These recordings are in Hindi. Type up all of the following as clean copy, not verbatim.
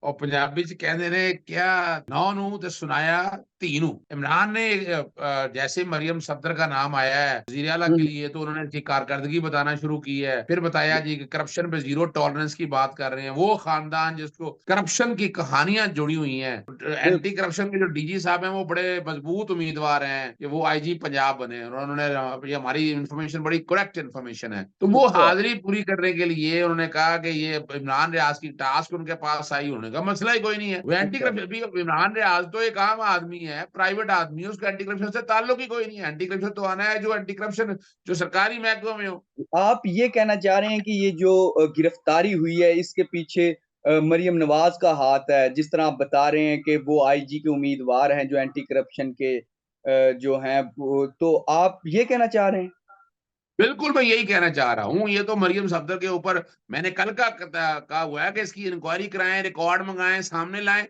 और पंजाबी च कहते ने क्या नौ नू ते सुनाया धी नू। इमरान ने जैसे मरियम सफदर का नाम आया है वजीर आला के हम्म। लिए तो उन्होंने इसकी कारकर्दगी बताना शुरू की है। फिर बताया जी कि करप्शन पे जीरो टॉलरेंस की बात कर रहे हैं, वो खानदान जिसको करप्शन की कहानियां जुड़ी हुई हैं। एंटी बिल्कुल। करप्शन के जो डीजी साहब हैं वो बड़े मजबूत उम्मीदवार हैं कि वो आईजी पंजाब बने, और उन्होंने ये हमारी इंफॉर्मेशन बड़ी करेक्ट इन्फॉर्मेशन है, तो वो अच्छा। हाजिरी पूरी करने के लिए उन्होंने कहा कि ये इमरान रियाज की टास्क उनके पास आई, होने का मसला ही कोई नहीं है। वो एंटी अच्छा। करप्शन भी, इमरान रियाज तो एक आम आदमी है, प्राइवेट आदमी है, उसका एंटी करप्शन से ताल्लुक ही कोई नहीं है। एंटी करप्शन तो आना है जो एंटी करप्शन जो सरकारी महकमों में हो। आप ये कहना चाह रहे हैं कि ये जो गिरफ्तारी हुई है इसके पीछे मरियम नवाज का हाथ है, जिस तरह आप बता रहे हैं कि वो आईजी के उम्मीदवार हैं जो एंटी करप्शन के जो हैं तो आप ये कहना चाह रहे हैं? बिल्कुल मैं यही कहना चाह रहा हूँ। ये तो मरियम सफदर के ऊपर मैंने कल का कहा हुआ है कि इसकी इंक्वायरी कराएं, रिकॉर्ड मंगाएं, सामने लाएं,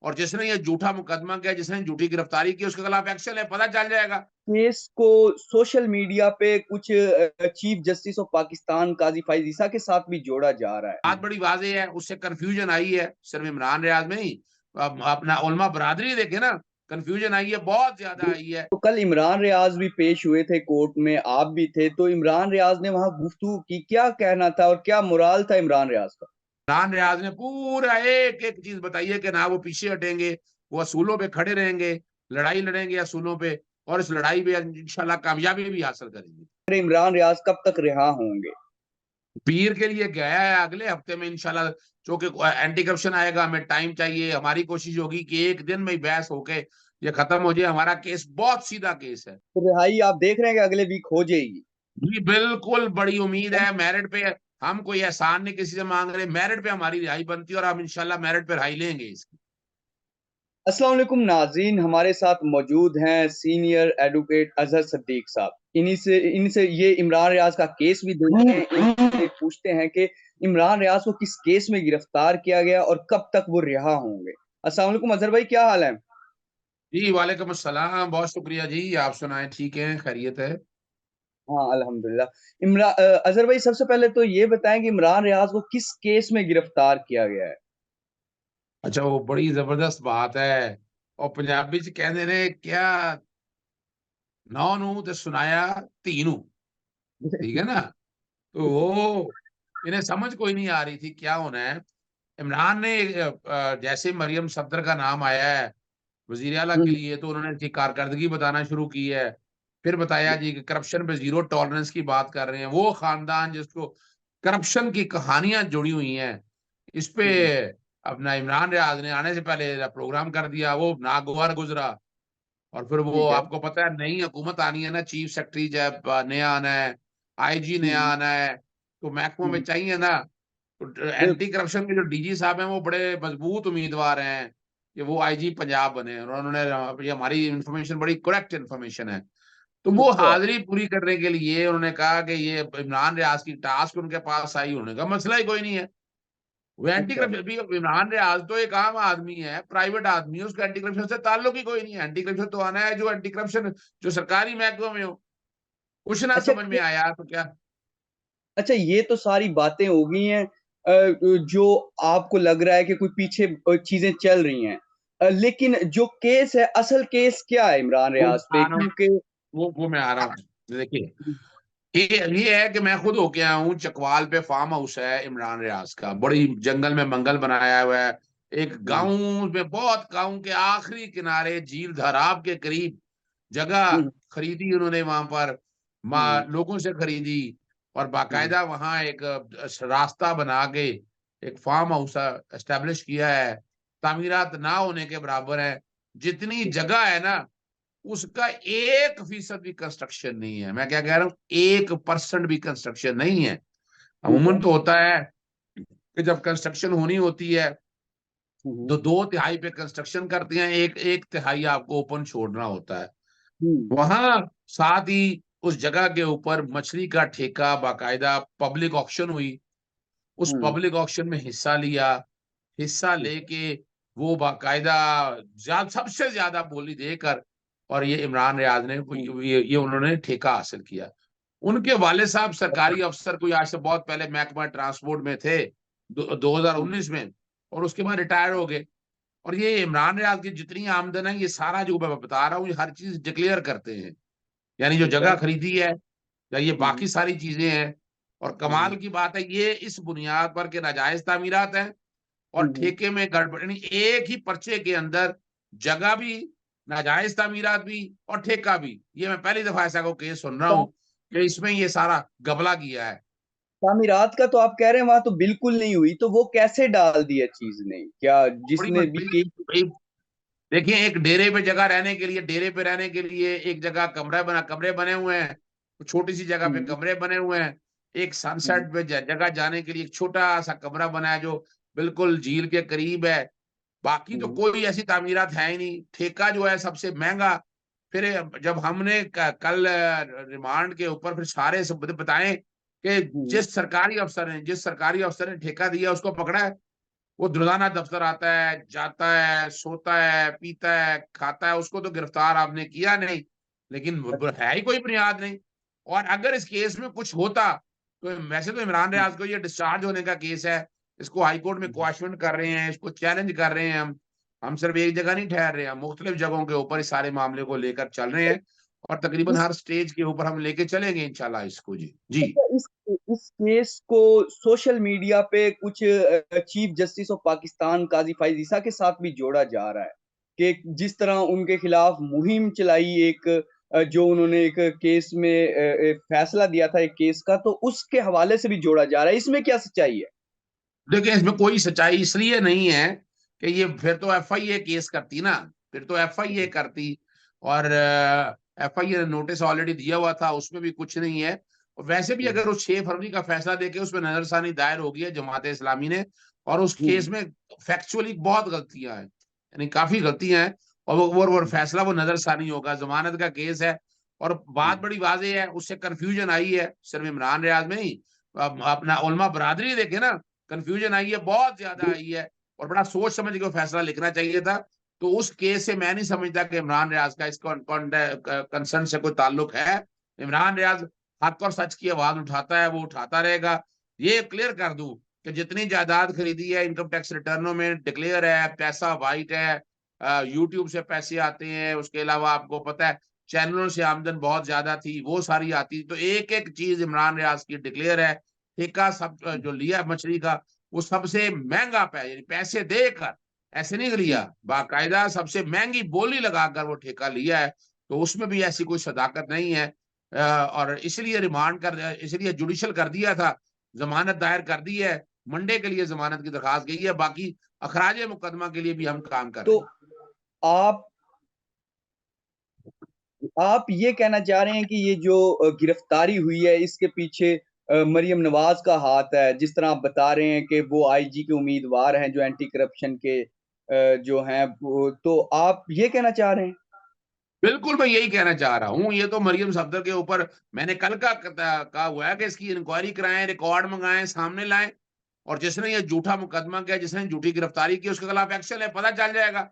और जिसने ये झूठा मुकदमा किया, जिसने झूठी गिरफ्तारी की, उसके खिलाफ एक्शन है, पता चल जाएगा। केस को सोशल मीडिया पे कुछ चीफ जस्टिस ऑफ पाकिस्तान काजी फाइज ईसा के साथ भी जोड़ा जा रहा है। बात बड़ी वाज़ेह है, उससे कंफ्यूजन आई है, सिर्फ इमरान रियाज में ही, अब अपना उलमा बरादरी देखे ना, कंफ्यूजन आई है, बहुत ज्यादा आई है। तो कल इमरान रियाज भी पेश हुए थे कोर्ट में, आप भी थे, तो इमरान रियाज ने वहां गुफ्तगू की, क्या कहना था और क्या मुराल था इमरान रियाज का? इमरान रियाज ने पूरा एक एक चीज बताई है कि ना वो पीछे हटेंगे, वो असूलों पे खड़े रहेंगे, लड़ाई लड़ेंगे असूलों पे, और इस लड़ाई में इंशाल्लाह कामयाबी भी हासिल करेंगे। अरे इमरान रियाज कब तक रिहा होंगे? पीर के लिए गया है, अगले हफ्ते में इंशाल्लाह, चूंकि एंटी करप्शन आएगा, हमें टाइम चाहिए, हमारी कोशिश होगी कि एक दिन में ही बहस होके ये खत्म हो जाए। हमारा केस बहुत सीधा केस है तो रिहाई आप देख रहे हैं कि अगले वीक हो जाएगी? जी, बिल्कुल बड़ी उम्मीद है। मेरिट पे हम कोई एहसान नहीं किसी से मांग रहे, मेरिट पे हमारी रिहाई बनती है और हम इंशाल्लाह मेरिट पे रिहाई लेंगे इसकी। अस्सलाम वालेकुम नाज़रीन, हमारे साथ मौजूद हैं सीनियर एडवोकेट अजहर सिद्दीक साहब। इनसे ये इमरान रियाज का केस भी देखते हैं, इनसे पूछते हैं कि इमरान रियाज को किस केस में गिरफ्तार किया गया और कब तक वो रिहा होंगे। अस्सलाम वालेकुम अजहर भाई, क्या हाल है? जी वालेकुम अस्सलाम, बहुत शुक्रिया जी। आप सुनाएं, ठीक है, खैरियत है? हाँ अल्हम्दुलिल्लाह। अजहर भाई, सबसे पहले तो ये बताएं कि इमरान रियाज को किस केस में गिरफ्तार किया गया है? अच्छा, वो बड़ी जबरदस्त बात है। और पंजाबी च कहते ने क्या नौ नू ते सुनाया धी नू, ठीक है ना। तो वो इन्हें समझ कोई नहीं आ रही थी क्या होना है। इमरान ने जैसे मरियम सफदर का नाम आया है वजीर आला के हम्म। लिए तो उन्होंने इसकी कारकर्दगी बताना शुरू की है। फिर बताया जी कि करप्शन पे जीरो टॉलरेंस की बात कर रहे हैं, वो खानदान जिसको करप्शन की कहानियां जुड़ी हुई हैं। इस पे हम्म। अपना इमरान रियाज ने आने से पहले प्रोग्राम कर दिया, वो नागवार गुजरा। और फिर वो ठीक है। आपको पता है नई हुकूमत आनी है ना, चीफ सेक्रेटरी जब नया आना है, आईजी नया हम्म। आना है, तो महकमों में हम्म। चाहिए ना। तो एंटी बिल्कुल। करप्शन के जो डीजी साहब हैं वो बड़े मजबूत उम्मीदवार हैं कि वो आईजी पंजाब बने, और उन्होंने ये हमारी इंफॉर्मेशन बड़ी करेक्ट इन्फॉर्मेशन है, तो वो अच्छा। हाजिरी पूरी करने के लिए उन्होंने कहा कि ये इमरान रियाज की टास्क उनके पास आई, होने का मसला ही कोई नहीं है। वो एंटी अच्छा। करप्शन भी, इमरान रियाज तो एक आम आदमी है, प्राइवेट आदमी है, उसका एंटी करप्शन से ताल्लुक ही कोई नहीं है। एंटी करप्शन तो आना है जो एंटी करप्शन जो सरकारी महकमों में हो। कुछ ना अच्छा। समझ में आया तो क्या। अच्छा, ये तो सारी बातें हो गई हैं जो आपको लग रहा है कि कोई पीछे चीजें चल रही हैं, लेकिन जो केस है, असल केस क्या है इमरान वो रियाज पे? आ रहा हूँ, क्योंकि वो मैं आ रहा हूँ। देखिए, ये है कि मैं खुद होके आया हूँ, चकवाल पे फार्म हाउस है इमरान रियाज का, बड़ी जंगल में मंगल बनाया हुआ है, एक गांव में, बहुत गांव के आखिरी किनारे झील धाराव के करीब जगह खरीदी उन्होंने वहां पर, लोगों से खरीदी, और बाकायदा वहां एक रास्ता बना के एक फार्म हाउस एस्टेब्लिश किया है। तामीरात ना होने के बराबर है, जितनी जगह है ना उसका 1% भी कंस्ट्रक्शन नहीं है। मैं क्या कह रहा हूँ, 1% भी कंस्ट्रक्शन नहीं है। ठीक है। अमूमन तो होता है कि जब कंस्ट्रक्शन होनी होती है हम्म। तो 2 तिहाई पे कंस्ट्रक्शन करते हैं, एक एक तिहाई आपको ओपन छोड़ना होता है। हम्म। वहां साथ ही उस जगह के ऊपर मछली का ठेका, बाकायदा पब्लिक ऑक्शन हुई, उस हम्म। पब्लिक ऑक्शन में हिस्सा लिया, हिस्सा ठीक है। लेके वो बाकायदा सबसे ज्यादा बोली देकर, और ये इमरान रियाज ने ये उन्होंने ठेका हासिल किया। उनके वाले साहब सरकारी अफसर कोई आज से बहुत पहले महकमा ट्रांसपोर्ट में थे, 2019 में। और उसके बाद रिटायर हो गए। और ये इमरान रियाज की जितनी आमदन है, ये सारा जो मैं बता रहा हूँ, ये हर चीज डिक्लेयर करते हैं। यानी जो ठीक है। जगह खरीदी है या ये हम्म। बाकी सारी चीजें हैं। और कमाल हम्म। की बात है, ये इस बुनियाद पर के नाजायज तामीरात हैं और हम्म। ठेके में गड़बड़, यानी एक ही पर्चे के अंदर जगह भी, नाजायज तामीरात भी और ठेका भी। ये मैं पहली दफा ऐसा को केस सुन रहा हूँ कि इसमें ये सारा गबला किया है। तामीरात का तो आप कह रहे हैं वहां तो बिल्कुल नहीं हुई, तो वो कैसे डाल दिया चीज ने, क्या बड़ी जिसने भी केस। बड़ी देखिए, एक डेरे पे जगह रहने के लिए, डेरे पे रहने के लिए एक जगह कमरे बने हुए हैं, छोटी सी जगह पे हम्म। कमरे बने हुए हैं। एक हम्म। सनसेट पे जगह जाने के लिए एक छोटा सा कमरा बना है जो बिल्कुल झील के करीब है। बाकी तो हम्म। कोई ऐसी तामीरात है ही नहीं। ठेका जो है सबसे महंगा। फिर जब हमने कल रिमांड के ऊपर फिर सारे सब बताएं कि हम्म। जिस सरकारी अफसर ने ठेका दिया उसको पकड़ा है। वो रोजाना दफ्तर आता है, जाता है, सोता है, पीता है, खाता है, उसको तो गिरफ्तार आपने किया नहीं। लेकिन अच्छा। है ही कोई बुनियाद नहीं। और अगर इस केस में कुछ होता, तो वैसे तो इमरान रियाज को ये डिस्चार्ज होने का केस है। इसको हाईकोर्ट में हम्म। क्वाशमेंट कर रहे हैं, इसको चैलेंज कर रहे हैं। हम सिर्फ एक जगह नहीं ठहर रहे हैं, मुख्तलिफ जगहों के ऊपर इस सारे मामले को लेकर चल रहे हैं। और तकरीबन इस हर स्टेज के ऊपर हम लेके चलेंगे इंशाल्लाह इसको। जी जी। अच्छा, इस केस को सोशल मीडिया पे कुछ चीफ जस्टिस ऑफ पाकिस्तान काजी फाइज ईसा के साथ भी जोड़ा जा रहा है कि जिस तरह उनके खिलाफ मुहिम चलाई, एक जो उन्होंने एक केस में एक फैसला दिया था एक केस का, तो उसके हवाले से भी जोड़ा जा रहा है। इसमें क्या सच्चाई है? देखिए, इसमें कोई सच्चाई इसलिए नहीं है कि ये फिर तो एफआईए केस करती ना, फिर तो एफआईए करती। और एफआईए ने नोटिस ऑलरेडी दिया हुआ था, उसमें भी कुछ नहीं है। और वैसे भी हम्म। अगर उस 6 फरवरी का फैसला देके उसमें नजरसानी दायर हो गई है जमात इस्लामी ने, और उस केस हम्म। में फैक्चुअली बहुत गलतियां हैं, यानी काफी गलतियां हैं। और वो फैसला वो नजरसानी होगा, जमानत का केस है। और बात हम्म। बड़ी वाज़ेह है, उससे कंफ्यूजन आई है सिर्फ इमरान रियाज में ही, अपना उलमा बरादरी देखे ना, कंफ्यूजन आई है, बहुत ज्यादा आई है। और बड़ा सोच समझ के वो फैसला लिखना चाहिए था। तो उस केस से मैं नहीं समझता कि इमरान रियाज का इस कंसर्न से कोई ताल्लुक है। इमरान रियाज हक और सच की आवाज उठाता है, वो उठाता रहेगा। ये क्लियर कर दूं कि जितनी जायदाद खरीदी है इनकम टैक्स रिटर्नों में डिक्लेयर है, पैसा वाइट है। यूट्यूब से पैसे आते हैं, उसके अलावा आपको पता है चैनलों से आमदन बहुत ज्यादा थी, वो सारी आती। तो एक एक चीज इमरान रियाज की डिक्लेयर है। ठेका सब जो लिया मछली का, वो सबसे महंगा यानी पैसे देकर ऐसे नहीं लिया, बाकायदा सबसे महंगी बोली लगाकर वो ठेका लिया है। तो उसमें भी ऐसी कोई सदाकत नहीं है। और इसलिए जुडिशल कर दिया था, जमानत दायर कर दी है। मंडे के लिए जमानत की दरखास्त गई है, बाकी अखराज मुकदमा के लिए भी हम काम कर तो रहे हैं। आप आप ये कहना चाह रहे हैं कि ये जो गिरफ्तारी हुई है इसके पीछे मरियम नवाज का हाथ है, जिस तरह आप बता रहे हैं कि वो आईजी के उम्मीदवार हैं जो एंटी करप्शन के जो हैं तो आप ये कहना चाह रहे हैं? बिल्कुल, मैं यही कहना चाह रहा हूँ। ये तो मरियम सफदर के ऊपर मैंने कल का कहा हुआ है कि इसकी इंक्वायरी कराएं, रिकॉर्ड मंगाएं, सामने लाएं। और जिसने ये झूठा मुकदमा किया, जिसने झूठी गिरफ्तारी की, उसके खिलाफ एक्शन है, पता चल जाएगा।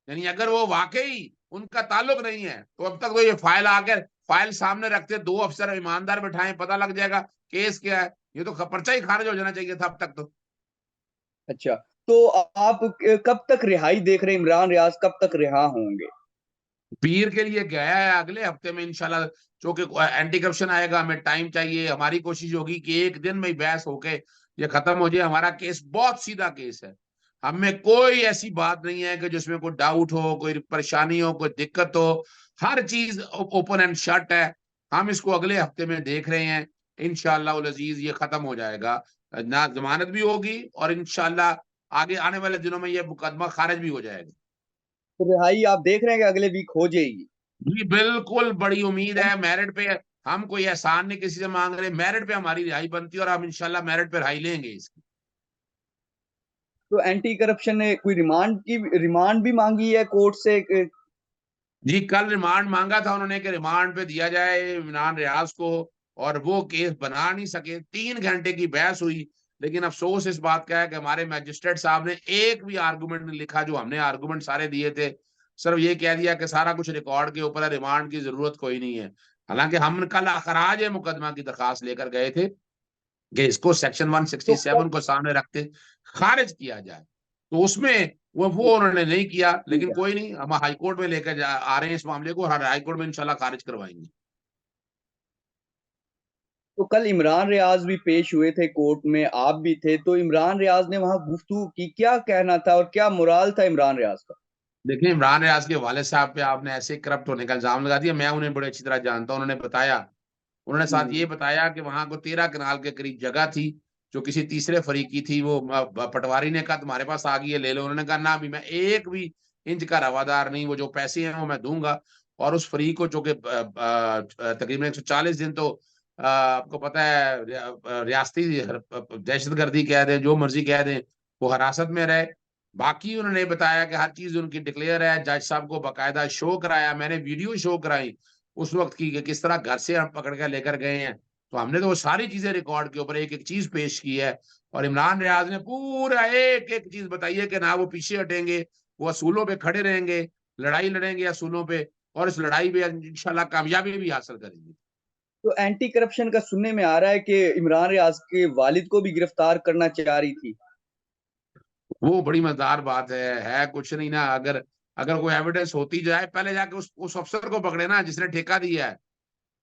यानी अगर वो वाकई उनका ताल्लुक नहीं है, तो अब तक तो ये फाइल आकर फाइल सामने रखते, दो अफसर ईमानदार बिठाएं, पता लग जाएगा केस क्या है। ये तो पर्चा ही खारिज हो जाना चाहिए था अब तक तो। अच्छा, तो आप कब तक रिहाई देख रहे हैं? इमरान रियाज कब तक रिहा होंगे? पीर के लिए गया है, अगले हफ्ते में इंशाल्लाह। चूंकि एंटी करप्शन आएगा, हमें टाइम चाहिए। हमारी कोशिश होगी कि एक दिन में ही बहस होके ये खत्म हो जाए। हमारा केस बहुत सीधा केस है, हमें कोई ऐसी बात नहीं है कि जिसमें कोई डाउट हो, कोई परेशानी हो, कोई दिक्कत हो। हर चीज ओपन एंड शट है। हम इसको अगले हफ्ते में देख रहे हैं। इंशाल्लाह उल अजीज ये खत्म हो जाएगा, ना जमानत भी होगी, और इंशाल्लाह आगे आने वाले दिनों में ये मुकदमा खारिज भी हो जाएगा। तो रिहाई आप देख रहे हैं कि अगले वीक हो जाएगी? जी बिल्कुल, बड़ी उम्मीद है मेरिट पे। हम कोई एहसान नहीं किसी से मांग रहे, मेरिट पे हमारी रिहाई बनती है और हम इंशाल्लाह मेरिट पे रिहाई लेंगे इसकी। तो एंटी करप्शन ने कोई रिमांड भी मांगी है कोर्ट से जी, कल रिमांड मांगा था उन्होंने कि रिमांड पे दिया जाए इमरान रियाज को। और वो केस बना नहीं सके, 3 घंटे की बहस हुई। लेकिन अफसोस इस बात का है कि हमारे मैजिस्ट्रेट साहब ने एक भी आर्गुमेंट नहीं लिखा, जो हमने आर्गुमेंट सारे दिए थे। सिर्फ ये कह दिया कि सारा कुछ रिकॉर्ड के ऊपर है, रिमांड की जरूरत कोई नहीं है। हालांकि हम कल अखराज मुकदमा की दरखास्त लेकर गए थे कि इसको सेक्शन तो 167 को सामने रखते खारिज किया जाए। तो उसमें वो उन्होंने नहीं किया, ठीक लेकिन है। कोई नहीं, हम हाई कोर्ट में लेकर आ रहे हैं इस मामले को, और हाई कोर्ट में इंशाल्लाह खारिज करवाएंगे। तो कल इमरान रियाज भी पेश हुए थे कोर्ट में, आप भी थे, तो इमरान रियाज ने वहां गुफ्तगू की, क्या कहना था और क्या मोराल था इमरान रियाज का? देखिए, इमरान रियाज के वाले साहब पे आपने ऐसे करप्ट होने का इल्जाम लगा दिया। मैं उन्हें बड़े अच्छी तरह जानता हूं। उन्होंने बताया, उन्होंने साथ हम्म। ये बताया कि वहां को 13 कनाल के करीब जगह थी जो किसी तीसरे फरीक की थी। वो पटवारी ने कहा तुम्हारे पास आ गई है, ले लो। उन्होंने कहा ना, अभी मैं एक भी इंच का रवादार नहीं, वो जो पैसे हैं वो मैं दूंगा। और उस फरीक को, जो कि तकरीबन 140 दिन, तो आपको पता है रियासती दहशतगर्दी कह दें, जो मर्जी कह दें, वो हिरासत में रहे। बाकी उन्होंने बताया कि हर चीज उनकी डिक्लेयर है। जज साहब को बाकायदा शो कराया, मैंने वीडियो शो कराई उस वक्त की, कि किस तरह घर से हम पकड़ कर लेकर गए हैं। तो हमने तो वो सारी चीजें रिकॉर्ड के ऊपर एक एक चीज पेश की है। और इमरान रियाज ने पूरा एक एक चीज बताई है कि ना वो पीछे हटेंगे, वो असूलों पे खड़े रहेंगे, लड़ाई लड़ेंगे असूलों पे, और इस लड़ाई में इंशाल्लाह कामयाबी भी हासिल करेंगे। तो एंटी करप्शन का सुनने में आ रहा है कि इमरान रियाज के वालिद को भी गिरफ्तार करना चाह रही थी। वो बड़ी मजेदार बात है कुछ नहीं ना। अगर अगर कोई एविडेंस होती जाए, पहले जाके उस अफसर को पकड़े ना जिसने ठेका दिया है।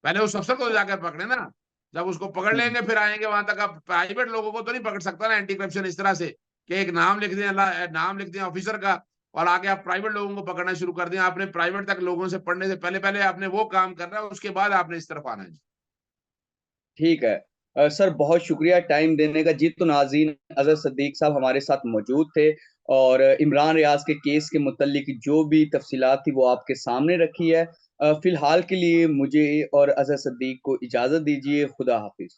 पहले उस अफसर को जाकर पकड़े ना। जब उसको पकड़ हम्म। लेंगे फिर आएंगे वहां तक। अब प्राइवेट लोगों को तो नहीं पकड़ सकता ना एंटी करप्शन इस तरह से, कि एक नाम लिख दें, नाम लिख दें ऑफिसर का, और आगे आप प्राइवेट लोगों को पकड़ना शुरू कर दें। आपने प्राइवेट तक लोगों से पढ़ने से पहले पहले आपने वो काम करना है, उसके बाद आपने इस तरफ आना है। ठीक है। सर बहुत शुक्रिया टाइम देने का जी। तो नाज़रीन, अजहर सद्दीक साहब हमारे साथ मौजूद थे और इमरान रियाज के केस के मुतल्लिक जो भी तफसीलात थी वो आपके सामने रखी है। फिलहाल के लिए मुझे और अजहर सद्दीक को इजाज़त दीजिए। खुदा हाफिज।